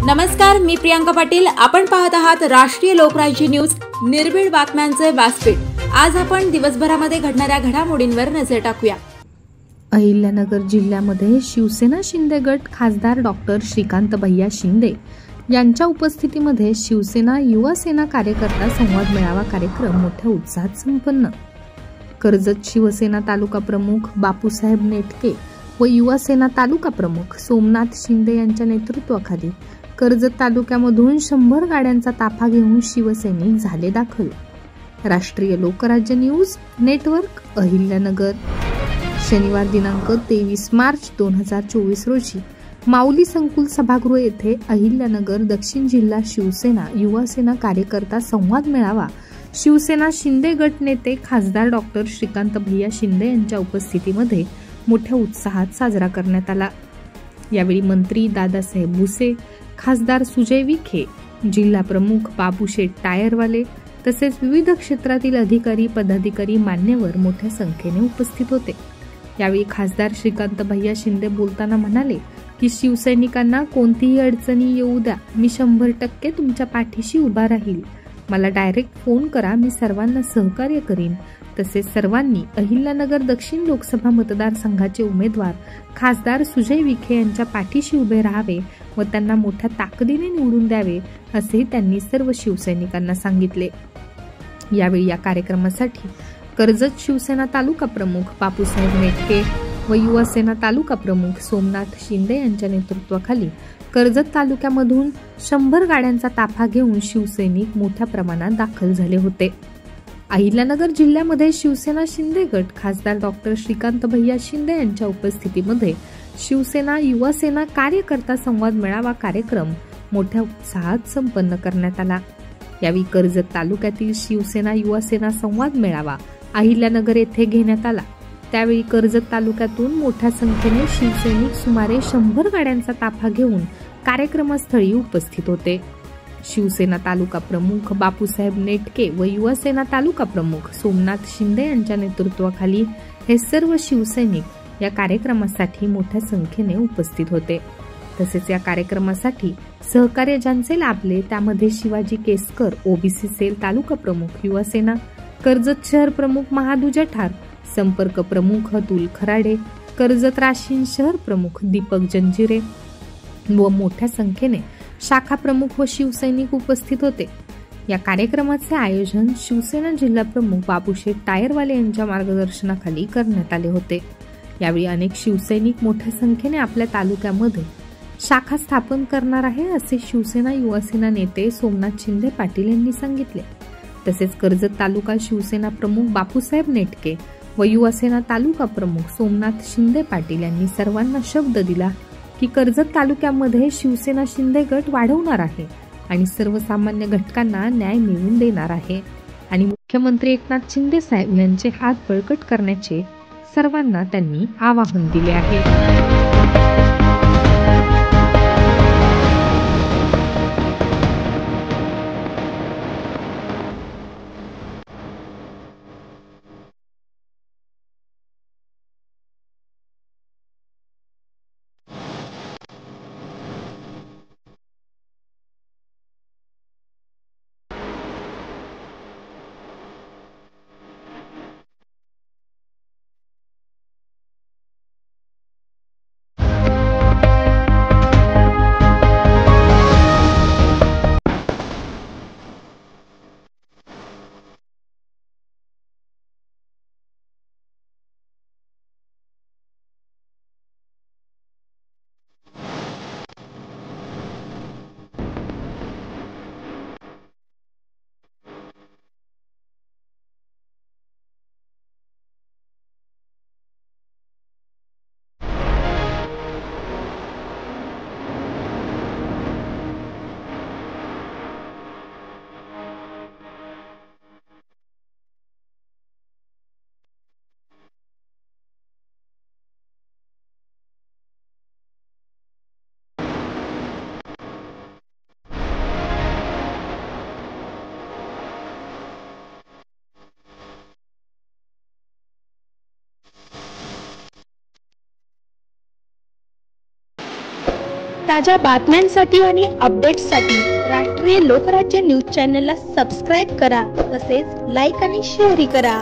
नमस्कार, मी प्रियांका पाटील. आपण पाहत आहात राष्ट्रीय लोकराज्य न्यूज, निर्भीड बातम्यांचे व्यासपीठ. आज आपण दिवसभरामध्ये घडणाऱ्या घडामोडींवर नजर टाकूया. अहिल्यानगर जिल्ह्यामध्ये शिवसेना शिंदे गट खासदार डॉक्टर श्रीकांत भैया शिंदे यांच्या उपस्थितीमध्ये शिवसेना युवा सेना कार्यकर्ता संवाद मेळावा कार्यक्रम मोठ्या उत्साहात संपन्न. कर्जत शिवसेना तालुका प्रमुख बापूसाहेब नेटके व युवा सेना तालुका प्रमुख सोमनाथ शिंदे यांच्या नेतृत्वाखाली कर्जत तालुक्यामधून 100 गाड्यांचा ताफा घेऊन शिवसैनिक झाले दाखल. राष्ट्रीय लोकराज्य न्यूज नेटवर्क, अहिल्यानगर. शनिवार दिनांक 23 मार्च 2024 रोजी माऊली संकुल सभागृह येथे अहिल्यानगर दक्षिण जिल्हा शिवसेना युवा सेना कार्यकर्ता संवाद मेळावा शिवसेना शिंदे गट नेते खासदार डॉक्टर श्रीकांत भैया शिंदे यांच्या उपस्थितीमध्ये मोठ्या उत्साहात साजरा करण्यात आला. यावेळी मंत्री दादासाहेब भुसे, खासदार सुजय विखे, जिल्हा प्रमुख बाबूशेठ टायरवाले तसेच विविध क्षेत्रातील अधिकारी पदाधिकारी मान्यवर मोठ्या संख्येने उपस्थित होते. यावेळी खासदार श्रीकांत भैया शिंदे बोलताना म्हणाले की शिवसैनिकांना कोणतीही अडचणी येऊ द्या, मी 100% तुमच्या पाठीशी उभा राहील. मला डायरेक्ट फोन करा, मी सर्वांना सहकार्य करीन. तसेच सर्वांनी अहिल्यानगर दक्षिण लोकसभा मतदारसंघाचे उमेदवार खासदार सुजय विखे यांच्या पाठीशी उभे राहावे व त्यांना मोठ्या ताकदीने निवडून द्यावे असे त्यांनी सर्व शिवसैनिकांना सांगितले. यावेळी या कार्यक्रमासाठी कर्जत शिवसेना तालुका प्रमुख बापूसाहेब नेटके व युवा सेना तालुका प्रमुख सोमनाथ शिंदे यांच्या नेतृत्वाखाली कर्जत तालुक्यामधून 100 गाड्यांचा ताफा घेऊन शिवसैनिक मोठ्या प्रमाणात दाखल झाले होते. अहिल्यानगर जिल्ह्यामध्ये शिवसेना शिंदे गट खासदार डॉक्टर श्रीकांत भैया शिंदे यांच्या उपस्थितीमध्ये शिवसेना युवा सेना कार्यकर्ता संवाद मेळावा कार्यक्रम मोठ्या उत्साहात संपन्न करण्यात आला. यावेळी कर्जत तालुक्यातील शिवसेना युवा सेना संवाद मेळावा अहिल्यानगर येथे घेण्यात आला. त्यावेळी कर्जत तालुक्यातून मोठ्या संख्येने शिवसैनिक सुमारे 100 गाड्यांचा ताफा घेऊन कार्यक्रमस्थळी उपस्थित होते. शिवसेना तालुका प्रमुख बापूसाहेब नेटके व युवा सेना तालुका प्रमुख सोमनाथ शिंदे यांच्या नेतृत्वाखाली हे सर्व शिवसैनिक या कार्यक्रमासाठी मोठ्या संख्येने उपस्थित होते. तसेच या कार्यक्रमासाठी सहकार्य ज्यांचे लाभले त्यामध्ये शिवाजी केसकर, ओबीसी सेल तालुका प्रमुख युवा सेना, कर्जत शहर प्रमुख महादू जठार, संपर्क प्रमुख अतुल खराडे, कर्जत राशीन शहर प्रमुख दीपक जंजिरे व मोठ्या संख्येने शाखा प्रमुख व शिवसैनिक उपस्थित होते. या कार्यक्रमाचे आयोजन शिवसेना जिल्हा प्रमुख बाबूशेठ टायरवाले यांच्या मार्गदर्शनाखाली करण्यात आले होते. यावेळी अनेक शिवसैनिक मोठ्या संख्येने आपल्या तालुक्यामध्ये शाखा स्थापन करणार आहे असे शिवसेना युवा सेना नेते सोमनाथ शिंदे पाटील यांनी सांगितले. तसेच कर्जत तालुका शिवसेना प्रमुख बापूसाहेब नेटके व युवा सेना तालुका प्रमुख सोमनाथ शिंदे पाटील यांनी सर्वांना शब्द दिला की कर्जत तालुक्यामध्ये शिवसेना शिंदे गट वाढवणार आहे आणि सर्वसामान्य घटकांना न्याय मिळवून देणार आहे आणि मुख्यमंत्री एकनाथ शिंदे साहेब यांचे हात बळकट करण्याचे सर्वांना त्यांनी आवाहन दिले आहे. ताज्या बातम्यांसाठी आणि अपडेट्ससाठी राष्ट्रीय लोकराज्य न्यूज चॅनलला सबस्क्राईब करा, तसेच लाईक आणि शेअरही करा.